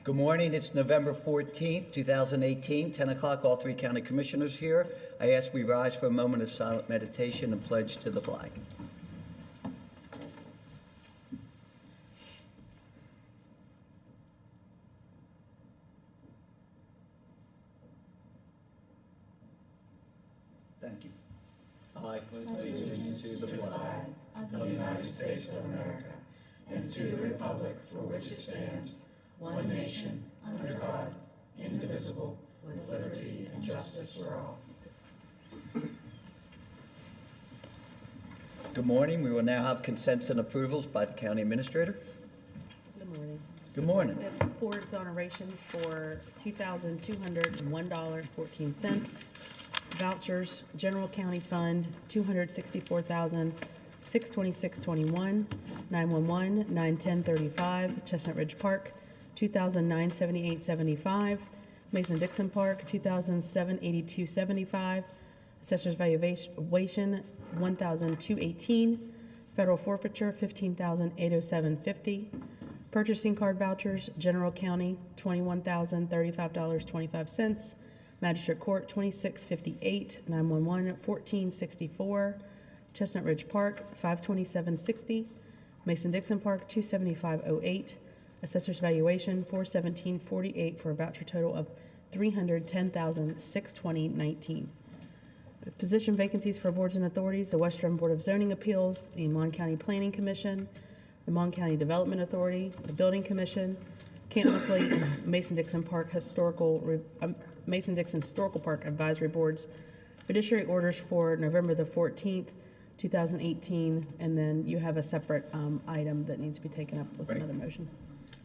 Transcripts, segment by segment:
Good morning. It's November 14th, 2018, 10 o'clock. All three county commissioners here. I ask we rise for a moment of silent meditation and pledge to the flag. Thank you. I pledge allegiance to the flag of the United States of America and to the republic for which it stands, one nation, under God, indivisible, with liberty and justice for all. Good morning. We will now have consents and approvals by the county administrator. Good morning. Good morning. We have 4 exonerations for $2,201.14. Vouchers, General County Fund, $264,626.21. 911, 910.35. Chestnut Ridge Park, $2,978.75. Mason-Dixon Park, $2,782.75. Assessor's valuation, $1,218. Federal forfeiture, $15,807.50. Purchasing card vouchers, General County, $21,035.25. Magistrate Court, $26.58. 911, $14.64. Chestnut Ridge Park, $527.60. Mason-Dixon Park, $275.08. Assessor's valuation, $417.48 for a voucher total of $310,620.19. Position vacancies for boards and authorities: the Western Board of Zoning Appeals, the Mon County Planning Commission, the Mon County Development Authority, the Building Commission, Camp Lefley, and Mason-Dixon Historical Park Advisory Boards. Fiduciary orders for November the 14th, 2018, and then you have a separate item that needs to be taken up with another motion.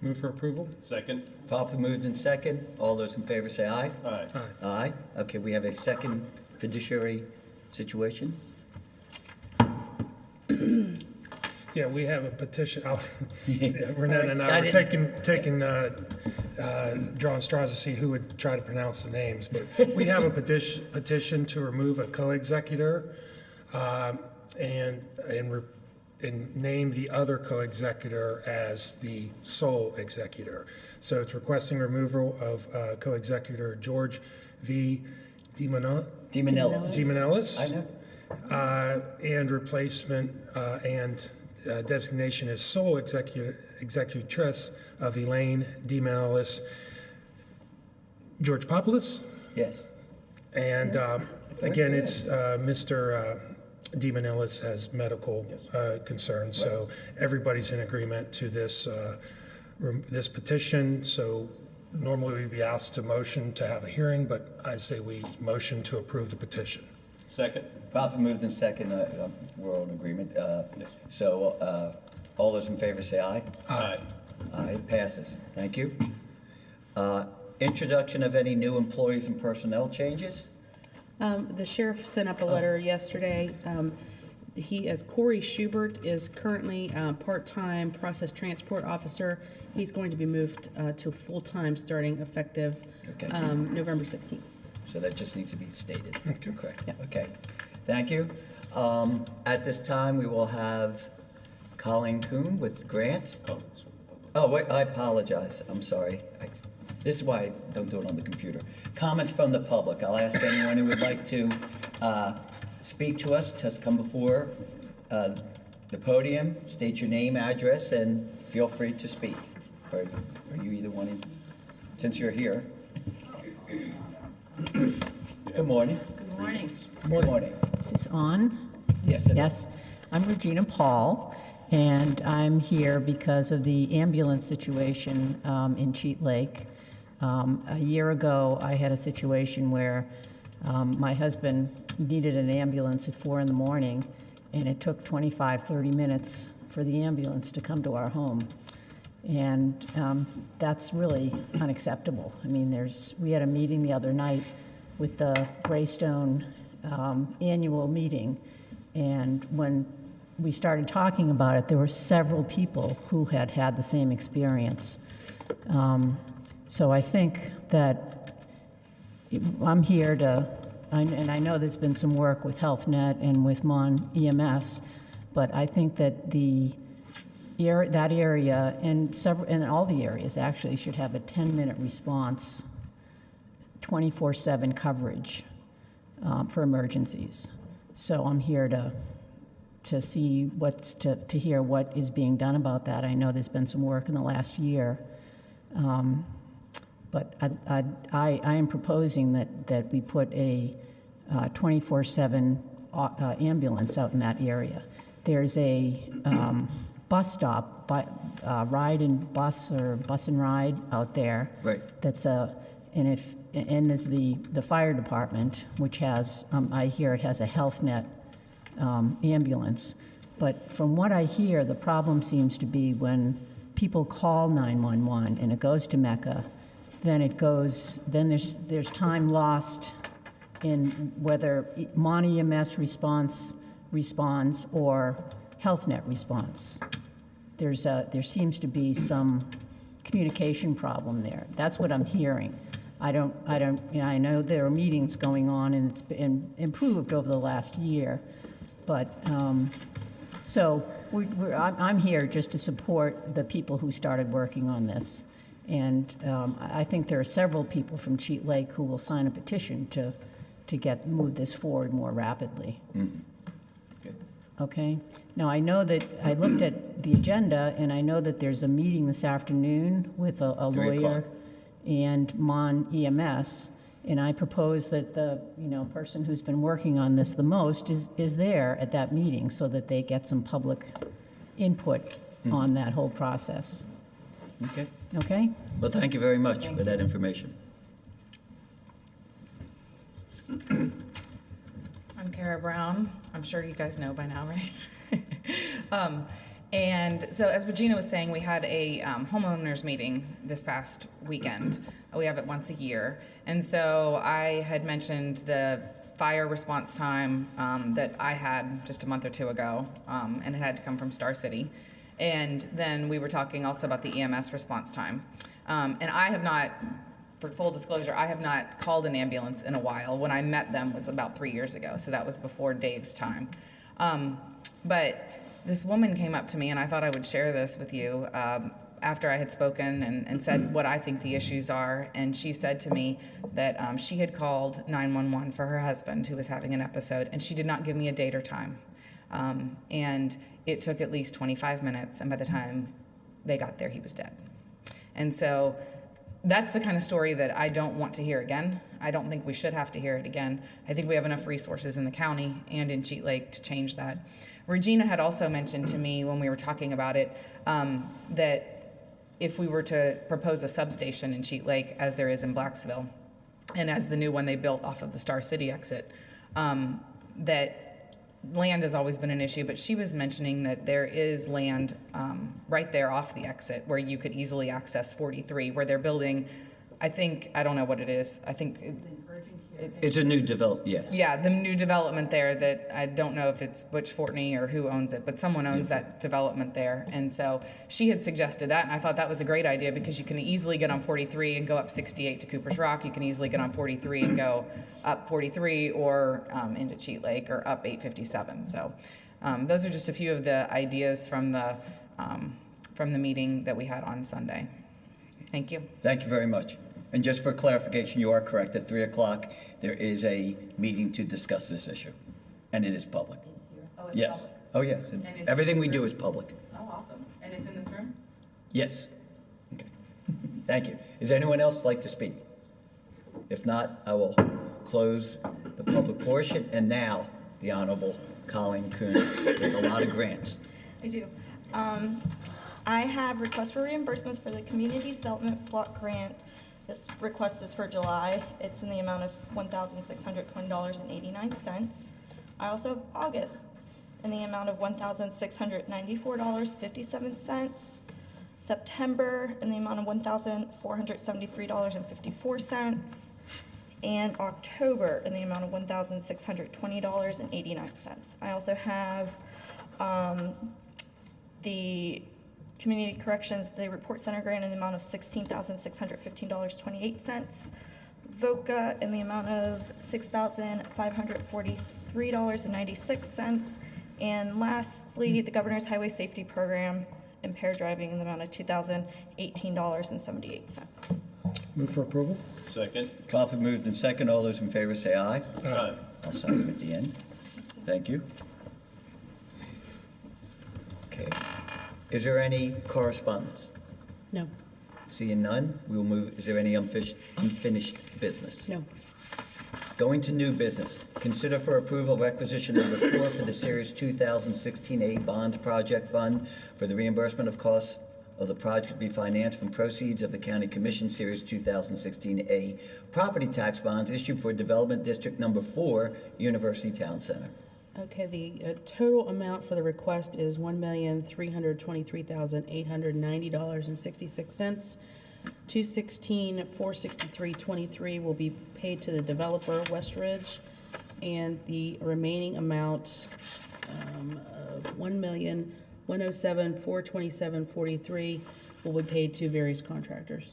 Move for approval. Second. Properly moved in second. All those in favor say aye. Aye. Aye. Aye. Okay, we have a second fiduciary situation. Yeah, we have a petition. Renetta and I I were didn't- taking drawing straws to see who would try to pronounce the names. But we have a petition to remove a co-executor and name the other co-executor as the sole executor. So it's requesting removal of co-executor George V. Demonellis. I know. And replacement and designation as sole executress of Elaine Demonellis George Popoulos. Yes. And again, it's Mr. Demonellis has medical concerns, so everybody's in agreement to this this petition. So normally we'd be asked to motion to have a hearing, but I say we motion to approve the petition. Second. Properly moved in second. We're all in agreement. So all those in favor say aye. Aye. Aye, it passes. Thank you. Introduction of any new employees and personnel changes. The sheriff sent up a letter yesterday. Corey Schubert is currently part-time process transport officer. He's going to be moved to full-time starting effective November 16th. So that just needs to be stated. Okay. Correct. Yeah. Okay. Thank you. At this time, we will have Colleen Kuhn with grants. Oh, wait, I apologize. I'm sorry. This is why I don't do it on the computer. Comments from the public. I'll ask anyone who would like to speak to us, just come before the podium, state your name, address, and feel free to speak. Or are you either wanting, since you're here? Good morning. Good morning. Good morning. Is this on? Yes, it is. Yes. I'm Regina Paul, and I'm here because of the ambulance situation in Cheat Lake. A year ago, I had a situation where my husband needed an ambulance at 4 in the morning, and it took 25-30 minutes for the ambulance to come to our home. And that's really unacceptable. I mean, we had a meeting the other night with the Greystone annual meeting, and when we started talking about it, there were several people who had had the same experience. So I think that I'm here to, and I know there's been some work with HealthNet and with Mon EMS, but I think that the that area and all the areas actually should have a 10-minute response, 24/7 coverage for emergencies. So I'm here to see to hear what is being done about that. I know there's been some work in the last year, but I am proposing that we put a 24/7 ambulance out in that area. There's a bus stop, ride and bus or bus and ride out there. Right. And there's the fire department, which has, I hear it has a Health Net ambulance. But from what I hear, the problem seems to be when people call 911 and it goes to Mecca, then there's time lost in whether Mon EMS responds or Health Net response. There seems to be some communication problem there. That's what I'm hearing. I know there are meetings going on and it's been improved over the last year, but so I'm here just to support the people who started working on this. And I think there are several people from Cheat Lake who will sign a petition to move this forward more rapidly. Mm-hmm. Okay. Now, I know that I looked at the agenda, and I know that there's a meeting this afternoon with a 3 o'clock. lawyer and Mon EMS, and I propose that the person who's been working on this the most is there at that meeting so that they get some public input on that whole process. Okay. Okay? Well, thank you very much for that information. I'm Kara Brown. I'm sure you guys know by now, right? And so as Regina was saying, we had a homeowners meeting this past weekend. We have it once a year. And so I had mentioned the fire response time that I had just a month or two ago, and it had to come from Star City. And then we were talking also about the EMS response time. And I have not, for full disclosure, I have not called an ambulance in a while. When I met them was about 3 years ago, so that was before Dave's time. But this woman came up to me, and I thought I would share this with you after I had spoken and said what I think the issues are. And she said to me that she had called 911 for her husband who was having an episode, and she did not give me a date or time. And it took at least 25 minutes, and by the time they got there, he was dead. And so that's the kind of story that I don't want to hear again. I don't think we should have to hear it again. I think we have enough resources in the county and in Cheat Lake to change that. Regina had also mentioned to me when we were talking about it that if we were to propose a substation in Cheat Lake, as there is in Blacksville, and as the new one they built off of the Star City exit, that land has always been an issue, but she was mentioning that there is land right there off the exit where you could easily access 43, where they're building, I don't know what it is. I think It's a new development, yes. yeah, the new development there that I don't know if it's Butch Fortney or who owns it, but someone owns that development there. And so she had suggested that, and I thought that was a great idea because you can easily get on 43 and go up 68 to Cooper's Rock. You can easily get on 43 and go up 43 or into Cheat Lake or up 857. So those are just a few of the ideas from the meeting that we had on Sunday. Thank you. Thank you very much. And just for clarification, you are correct. At 3 o'clock, there is a meeting to discuss this issue, and it is public. Oh, it's Yes. public. Oh, yes. And it's Everything in we this do room? is public. Oh, awesome. And it's in this room? Yes. Okay. Thank you. Is anyone else like to speak? If not, I will close the public portion. And now, the Honorable Colleen Kuhn with a lot of grants. I do. I have requests for reimbursements for the Community Development Block Grant. This request is for July. It's in the amount of $1,620.89. I also have August in the amount of $1,694.57. September in the amount of $1,473.54. And October in the amount of $1,620.89. I also have the Community Corrections, the Report Center grant in the amount of $16,615.28. VOCA in the amount of $6,543.96. And lastly, the Governor's Highway Safety Program impaired driving in the amount of $2,018.78. Move for approval? Second. Properly moved in second. All those in favor say aye. Aye. I'll sign them at the end. Thank you. Okay. Is there any correspondence? No, Seeing none, we will move, is there any unfinished business? no. Going to new business. Consider for approval requisition number 4 for the Series 2016A Bonds Project Fund for the reimbursement of costs of the project to be financed from proceeds of the County Commission Series 2016A property tax bonds issued for Development District Number 4, University Town Center. Okay, the total amount for the request is $1,323,890.66. $216,463.23 will be paid to the developer, Westridge, and the remaining amount of $1,107,427.43 will be paid to various contractors.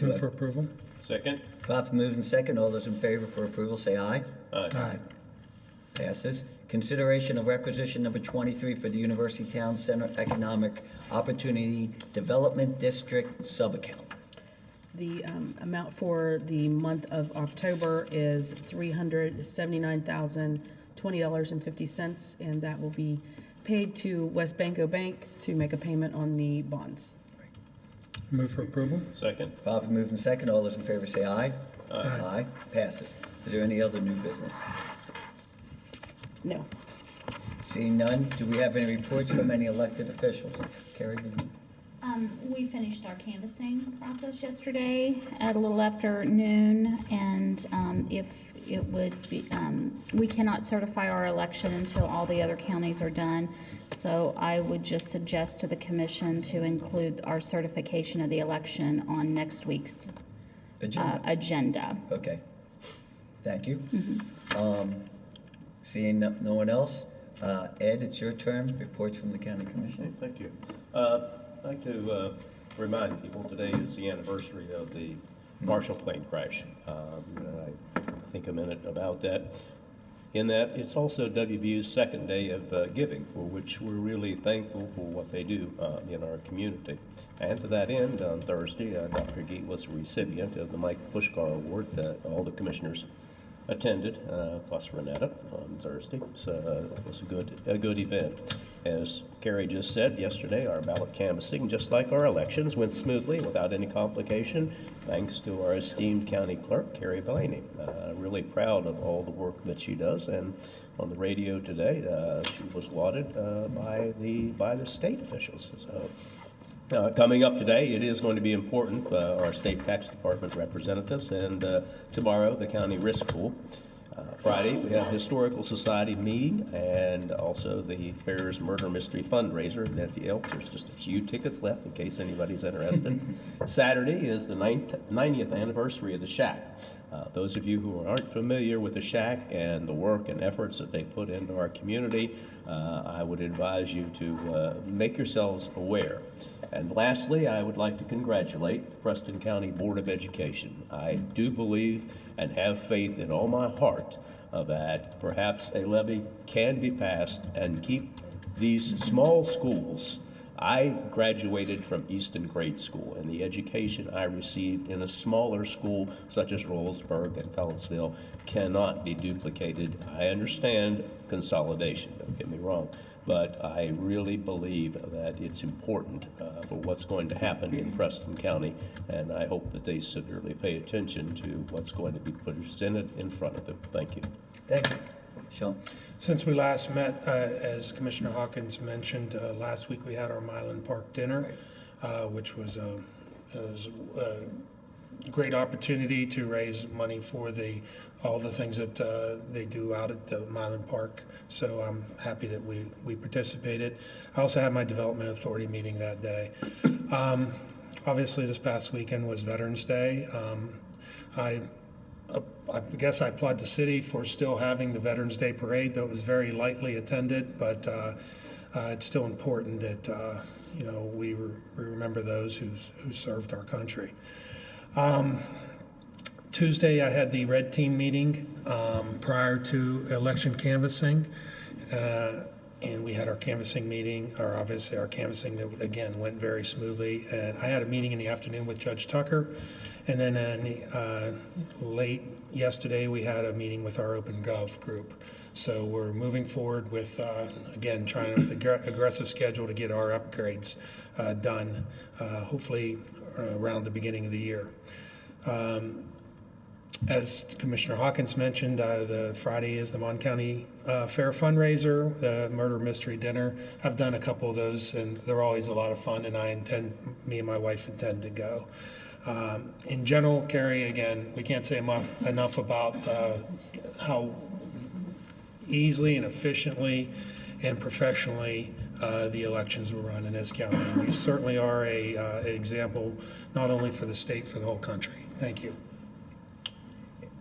Move for approval? Second. Properly moved in second. All those in favor for approval say aye. Aye. Passes. Consideration of requisition number 23 for the University Town Center Economic Opportunity Development District subaccount. The amount for the month of October is $379,020.50, and that will be paid to West Banco Bank to make a payment on the bonds. Move for approval? Second. Properly moved in second. All those in favor say aye. Aye. Passes. Is there any other new business? No. Seeing none, do we have any reports from any elected officials? Carrie, did you? We finished our canvassing process yesterday at a little after noon, and if it would be, we cannot certify our election until all the other counties are done. So I would just suggest to the commission to include our certification of the election on next week's agenda. Okay. Thank you. Seeing no one else, Ed, it's your turn. Reports from the county commission. Thank you. I'd like to remind people today is the anniversary of the Marshall plane crash. I think a minute about that. In that, it's also WVU's second day of giving, for which we're really thankful for what they do in our community. And to that end, on Thursday, Dr. Geet was a recipient of the Mike Pushkar Award that all the commissioners attended, plus Renetta on Thursday. So it was a good event. As Carrie just said yesterday, our ballot canvassing, just like our elections, went smoothly without any complication, thanks to our esteemed county clerk, Carrie Blaney. Really proud of all the work that she does. And on the radio today, she was lauded by the state officials. So, coming up today, it is going to be important, our state tax department representatives, and tomorrow, the county risk pool. Friday, we have Historical Society meeting, and also the Fair's Murder Mystery fundraiser at the Elks. There's just a few tickets left in case anybody's interested. Saturday is the 90th anniversary of the Shack. Those of you who aren't familiar with the Shack and the work and efforts that they put into our community, I would advise you to make yourselves aware. And lastly, I would like to congratulate the Preston County Board of Education. I do believe and have faith in all my heart that perhaps a levy can be passed and keep these small schools. I graduated from Easton Grade School, and the education I received in a smaller school such as Rollsburg and Fellingsville cannot be duplicated. I understand consolidation, don't get me wrong, but I really believe that it's important for what's going to happen in Preston County, and I hope that they severely pay attention to what's going to be presented in front of them. Thank you. Thank you. Sean? Since we last met, as Commissioner Hawkins mentioned, last week we had our Mylan Park dinner, which was a great opportunity to raise money for all the things that they do out at the Mylan Park. So I'm happy that we participated. I also had my Development Authority meeting that day. Obviously, this past weekend was Veterans Day. I guess I applaud the city for still having the Veterans Day Parade, though it was very lightly attended, but it's still important that we remember those who served our country. Tuesday, I had the Red Team meeting prior to election canvassing. And we had our canvassing meeting, or obviously our canvassing, that, again, went very smoothly. And I had a meeting in the afternoon with Judge Tucker. And then late yesterday, we had a meeting with our Open Gov group. So we're moving forward with, again, trying with an aggressive schedule to get our upgrades done, hopefully around the beginning of the year. As Commissioner Hawkins mentioned, the Friday is the Mon County Fair fundraiser, the murder mystery dinner. I've done a couple of those, and they're always a lot of fun, and me and my wife intend to go. In general, Carrie, again, we can't say enough about how easily and efficiently and professionally the elections were run in this county. And you certainly are an example, not only for the state, for the whole country. Thank you.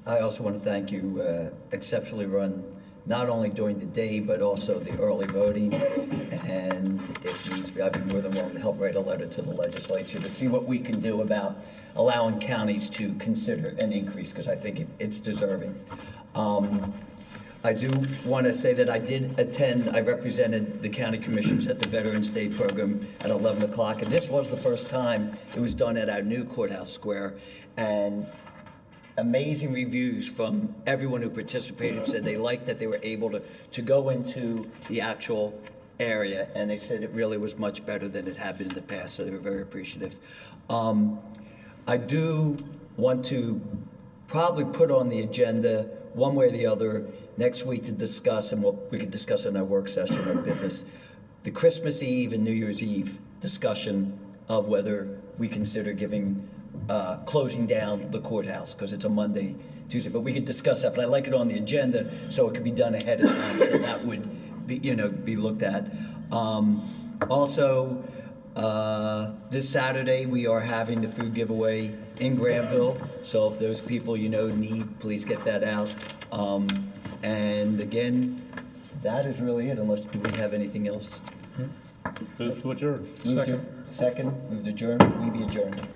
I also want to thank you, exceptionally run, not only during the day, but also the early voting. And if needs be, I'd be more than willing to help write a letter to the legislature to see what we can do about allowing counties to consider an increase, because I think it's deserving. I do want to say that I did attend, I represented the county commissioners at the Veterans Day program at 11 o'clock, and this was the first time it was done at our new courthouse square. And amazing reviews from everyone who participated, said they liked that they were able to go into the actual area, and they said it really was much better than it had been in the past, so they were very appreciative. I do want to probably put on the agenda, one way or the other, next week to discuss, and we could discuss in our work session, our business, the Christmas Eve and New Year's Eve discussion of whether we consider giving closing down the courthouse, because it's a Monday, Tuesday, but we could discuss that, but I like it on the agenda so it could be done ahead of time, so that would be, be looked at. Also, this Saturday, we are having the food giveaway in Granville, so if those people need, please get that out. And again, that is really it, unless, do we have anything else? Move to adjourn. Second. Move to adjourn, we be adjourned.